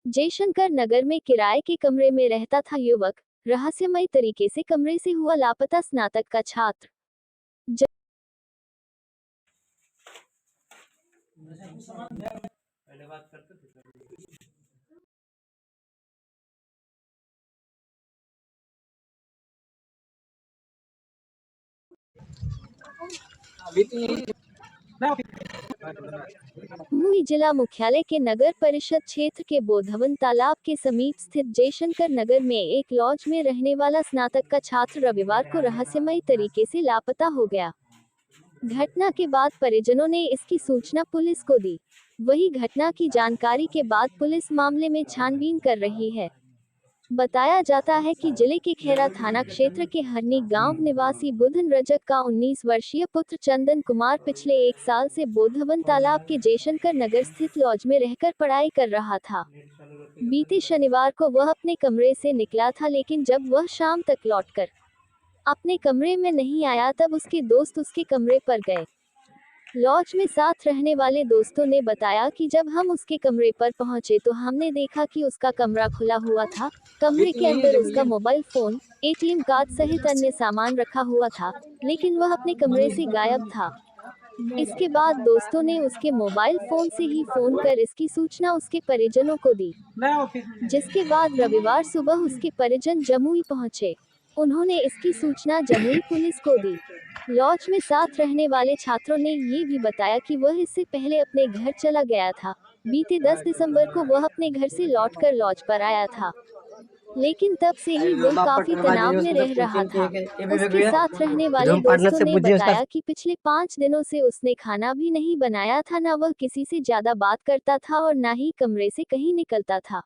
जयशंकर नगर में किराए के कमरे में रहता था युवक, रहस्यमय तरीके से कमरे से हुआ लापता स्नातक का छात्र। जमुई जिला मुख्यालय के नगर परिषद क्षेत्र के बोधवन तालाब के समीप स्थित जयशंकर नगर में एक लॉज में रहने वाला स्नातक का छात्र रविवार को रहस्यमय तरीके से लापता हो गया। घटना के बाद परिजनों ने इसकी सूचना पुलिस को दी। वही घटना की जानकारी के बाद पुलिस मामले में छानबीन कर रही है। बताया जाता है कि जिले के खेरा थाना क्षेत्र के हरनी गांव निवासी बुधन रजक का 19 वर्षीय पुत्र चंदन कुमार पिछले 1 साल से बोधवन तालाब के जयशंकर नगर स्थित लॉज में रहकर पढ़ाई कर रहा था। बीते शनिवार को वह अपने कमरे से निकला था, लेकिन जब वह शाम तक लौटकर अपने कमरे में नहीं आया तब उसके दोस्त उसके कमरे पर गए। लॉज में साथ रहने वाले दोस्तों ने बताया कि जब हम उसके कमरे पर पहुंचे तो हमने देखा कि उसका कमरा खुला हुआ था। कमरे के अंदर उसका मोबाइल फोन, एटीएम कार्ड सहित अन्य सामान रखा हुआ था, लेकिन वह अपने कमरे से गायब था। इसके बाद दोस्तों ने उसके मोबाइल फोन से ही फोन कर इसकी सूचना उसके परिजनों को दी, जिसके बाद रविवार सुबह उसके परिजन जमुई पहुंचे। उन्होंने इसकी सूचना जमुई पुलिस को दी। लॉज में साथ रहने वाले छात्रों ने ये भी बताया कि वह इससे पहले अपने घर चला गया था। बीते 10 दिसंबर को वह अपने घर से लौटकर लॉज पर आया था, लेकिन तब से ही वह काफी तनाव में रह रहा था। उसके साथ रहने वाले दोस्तों ने बताया कि पिछले 5 दिनों से उसने खाना भी नहीं बनाया था, न वह किसी से ज्यादा बात करता था और न ही कमरे से कहीं निकलता था।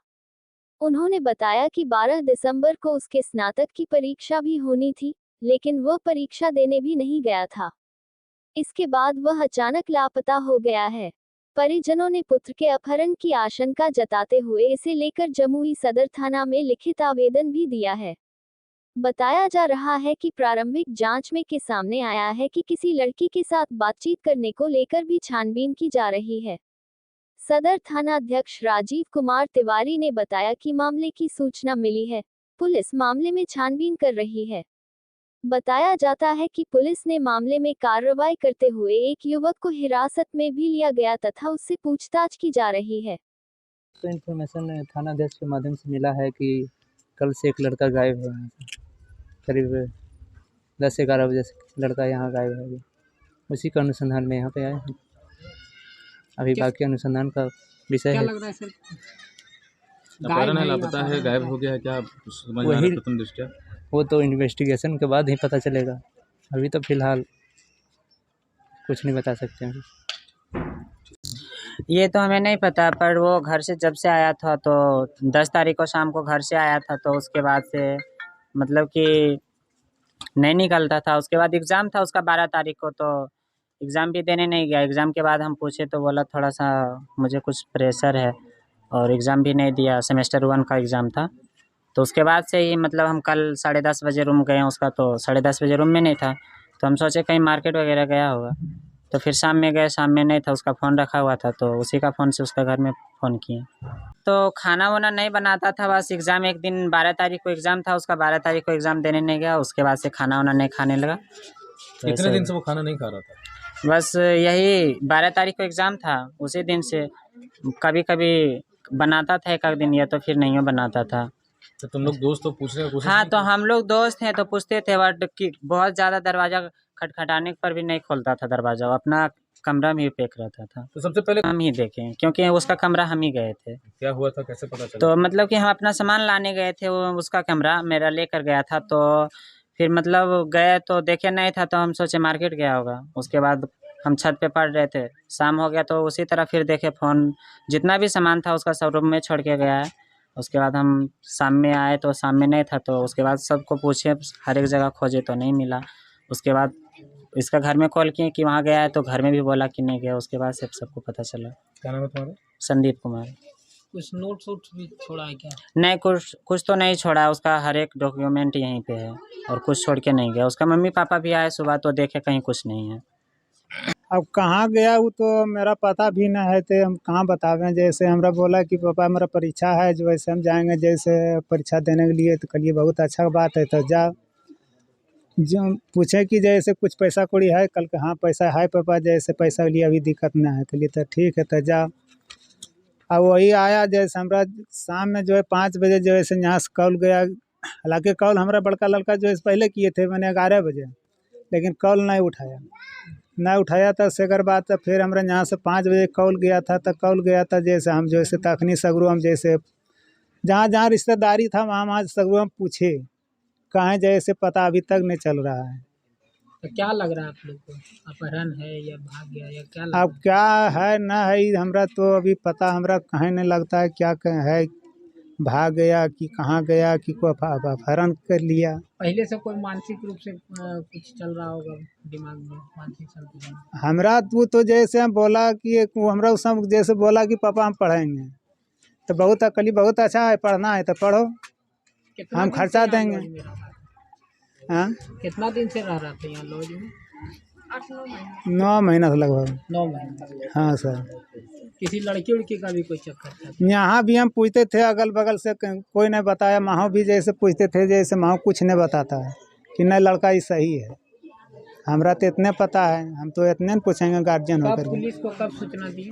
उन्होंने बताया कि 12 दिसंबर को उसके स्नातक की परीक्षा भी होनी थी, लेकिन वह परीक्षा देने भी नहीं गया था। इसके बाद वह अचानक लापता हो गया है। परिजनों ने पुत्र के अपहरण की आशंका जताते हुए इसे लेकर जमुई सदर थाना में लिखित आवेदन भी दिया है। बताया जा रहा है कि प्रारंभिक जांच में के सामने आया है कि किसी लड़की के साथ बातचीत करने को लेकर भी छानबीन की जा रही है। सदर थाना अध्यक्ष राजीव कुमार तिवारी ने बताया कि मामले की सूचना मिली है, पुलिस मामले में छानबीन कर रही है। बताया जाता है कि पुलिस ने मामले में कार्रवाई करते हुए एक युवक को हिरासत में भी लिया गया तथा उससे पूछताछ की जा रही है। तो इन्फॉर्मेशन थाना अध्यक्ष के माध्यम से मिला है कि कल से एक लड़का गायब है। करीब 10-11 बजे से लड़का यहाँ गायब है। उसी का अनुसंधान में यहाँ पे आए हैं। अभी बाकी अनुसंधान का विषय है। लग रहा है सर? अपहरण है, लापता है, गायब हो गया है, क्या समझ में आ रहा है प्रथम दृष्टया? वो तो इन्वेस्टिगेशन के बाद ही पता चलेगा। अभी तो फिलहाल कुछ नहीं बता सकते हैं। ये तो हमें नहीं पता, पर वो घर से जब से आया था तो 10 तारीख को शाम को घर से आया था, तो उसके बाद से मतलब कि नहीं निकलता था। उसके बाद एग्ज़ाम था उसका 12 तारीख को, तो एग्ज़ाम भी देने नहीं गया। एग्ज़ाम के बाद हम पूछे तो बोला थोड़ा सा मुझे कुछ प्रेशर है, और एग्ज़ाम भी नहीं दिया। सेमेस्टर 1 का एग्ज़ाम था। तो उसके बाद से ही मतलब हम कल 10:30 बजे रूम गए उसका, तो 10:30 बजे रूम में नहीं था, तो हम सोचे कहीं मार्केट वगैरह गया होगा। तो फिर शाम में गए, शाम में नहीं था, उसका फ़ोन रखा हुआ था, तो उसी का फ़ोन से उसका घर में फ़ोन किए। तो खाना वाना नहीं बनाता था, बस एग्ज़ाम एक दिन 12 तारीख को एग्ज़ाम था उसका, 12 तारीख को एग्ज़ाम देने नहीं गया। उसके बाद से खाना वाना नहीं खाने लगा। तो कितने दिन से वो खाना नहीं खा रहा था? बस यही 12 तारीख को एग्ज़ाम था, उसी दिन से कभी कभी बनाता था एक दिन, या तो फिर नहीं बनाता था। तो तुम लोग दोस्त तो पूछने की कोशिश? हाँ, तो हम लोग दोस्त हैं तो पूछते थे, बट कि बहुत ज़्यादा दरवाज़ा खटखटाने पर भी नहीं खोलता था दरवाज़ा, वो अपना कमरा में ही पैक रहता था। तो सबसे पहले हम ही देखे, क्योंकि उसका कमरा हम ही गए थे। क्या हुआ था, कैसे पता चला? तो मतलब कि हम अपना सामान लाने गए थे, वो उसका कमरा मेरा लेकर गया था। तो फिर मतलब गए तो देखे नहीं था, तो हम सोचे मार्केट गया होगा। उसके बाद हम छत पे पढ़ रहे थे, शाम हो गया, तो उसी तरह फिर देखे फ़ोन, जितना भी सामान था उसका सब रूम में छोड़ के गया है। उसके बाद हम शाम में आए तो शाम में नहीं था, तो उसके बाद सबको पूछे, हर एक जगह खोजे तो नहीं मिला। उसके बाद इसका घर में कॉल किए कि वहाँ गया है, तो घर में भी बोला कि नहीं गया। उसके बाद से सबको पता चला। क्या नाम है तुम्हारा? संदीप कुमार। कुछ नोट्स भी छोड़ा है क्या? नहीं, कुछ तो नहीं छोड़ा, उसका हर एक डॉक्यूमेंट यहीं पे है, और कुछ छोड़ के नहीं गया। उसका मम्मी पापा भी आए सुबह, तो देखे कहीं कुछ नहीं है। अब कहाँ गया वो तो मेरा पता भी नहीं है, तो हम कहाँ बतावें। जैसे हमरा बोला कि पापा हमारा परीक्षा है, जो वैसे हम जाएंगे जैसे परीक्षा देने के लिए, तो कहिए बहुत अच्छा बात है, तो जा। जो पूछे कि जैसे कुछ पैसा कौड़ी है, कल के हाँ पैसा है पापा, जैसे पैसा के लिए अभी दिक्कत नहीं है, कहिए तो ठीक है, तो जा। अब वही आया, जैसे हमरा शाम में जो है 5 बजे जो है से यहाँ से कॉल गया। हालांकि कॉल हमारा बड़का लड़का जो है पहले किए थे, मैंने 11 बजे, लेकिन कॉल नहीं उठाया था। सेकर बाद तो फिर हमरा यहाँ से 5 बजे कॉल गया था, तो कॉल गया था जैसे हम जैसे तखनी सगरू हम जैसे जहाँ जहाँ रिश्तेदारी था वहाँ सगरू हम पूछे, कहाँ जैसे पता अभी तक नहीं चल रहा है। तो क्या लग रहा है आप लोग को, अपहरण है या भाग गया या क्या लग अब रहा है? क्या है ना है हमरा तो अभी पता हमरा कहीं नहीं लगता है, क्या है, भाग गया कि कहाँ गया कि कोई अपहरण कर लिया। पहले से कोई मानसिक रूप से कुछ चल रहा होगा दिमाग में, मानसिक संतुलन? हमरा तो जैसे हम बोला कि वो हमरा उस समय जैसे बोला कि पापा हम पढ़ेंगे, तो बहुत अकली बहुत अच्छा है, पढ़ना है तो पढ़ो, कितना हम दिन खर्चा से यहाँ देंगे। लॉज में रह रहा था? हाँ, कितना दिन से रह रहा था यहाँ लॉज में? 9 महीना से लगभग। 9 महीने। हाँ सर। किसी लड़की उड़की का भी कोई चक्कर था? यहाँ भी हम पूछते थे अगल बगल से, कोई नहीं बताया। माँ भी जैसे पूछते थे, जैसे माँ कुछ नहीं बताता है कि नहीं लड़का ही सही है। हमरा तो इतने पता है, हम तो इतने न पूछेंगे गार्जियन कब होकर। पुलिस को कब सूचना दी?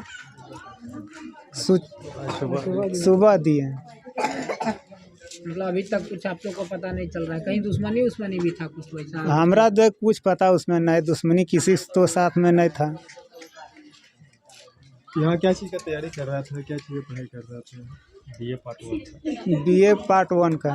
सुबह दिए। मतलब अभी तक कुछ आप लोग को पता नहीं चल रहा है, कहीं दुश्मनी भी था कुछ वैसा? हमरा जो कुछ पता उसमें नहीं, दुश्मनी किसी तो साथ में नहीं था। यहाँ क्या चीज़ का तैयारी कर रहा था, क्या चीज़ की पढ़ाई कर रहा था? BA पार्ट 1 BA पार्ट 1 का।